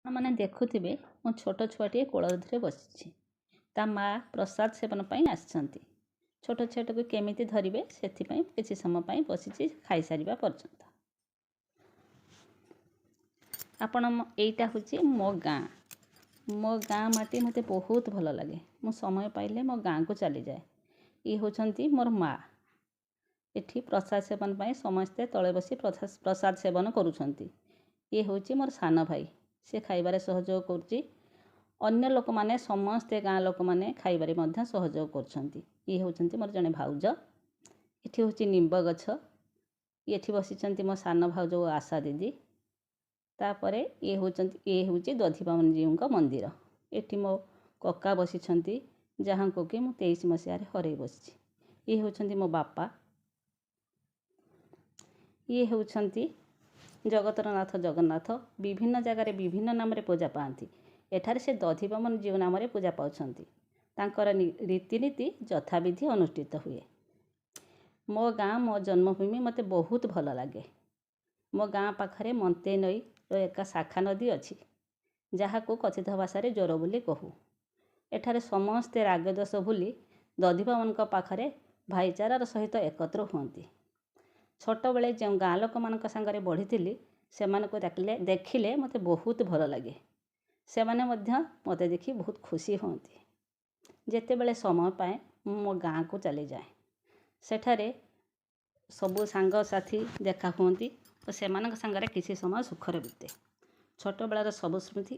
आपने देखुथिबे मो छोट छुआटे कोलधरे बसिछि ता माँ प्रसाद सेवन पाई आछंती। छोट छुआटे को केमिति धरिबे सेथि पई किछि समय पई बसिछि खाई सारिबा पर्यंत। आपण एइटा होछि मो गाँ माटी मते बहुत भल लागे। मो समय पाइले मो गाँ को चली जाए। ये होछंती मोर माँ। एठी प्रसाद सेवन पाई समस्ते तळे बसी प्रसाद सेवन करूछंती। ये होछि मोर सान भाई। से खाइबारे सहयोग करुछि। अन्य लोक माने समस्ते गाँ लोक माने खाइबारे मध्य सहयोग करुछंती। ये होछंती मोर जने भाउज। एठी होछि निंब गछ। एठी बसिछंती मो सान भाउज ओ आशा दीदी। तापरे ये होछि दधिबामन जीउंका मंदिर। एठी मो कक्का बसिछंती जहांको कि मु 23 मसिया रे हरै बसिछि। ये होछंती मो बापा। ये होछंती जगतरनाथ जगन्नाथ। विभिन्न जगार विभिन्न नाम रे पूजा पाती। एठारे से दधिबामन जीव नाम रे पूजा पाउछंती। तांकर रीतिनीति यथाविधि अनुष्ठित हुए। मो गाँ मो जन्मभूमि मते बहुत भल लागे। मो गाँ पाखरे मंते नई रो एक शाखा नदी अछि जहाको कथित भाषा रे जोर बोली कहू। एठारे समस्ते रागदोष भूली दधिबामन पाखरे भाईचारार सहित एकत्र हुअन्ति। छोट बेले जो गाँ लोक मानक संगरे बढ़िथिली सेमानको देखिले मते बहुत भल लागे। सेमाने मध्य मते देखि बहुत खुशी हुअन्ति। जेते बेले समय पाए मो गाँ को चली जाए। सेठारे सबु सांग साथी देखा हुअन्ति और सेमानक संगरे किछि समय सुखरे बिते। छोट बेलार सब स्मृति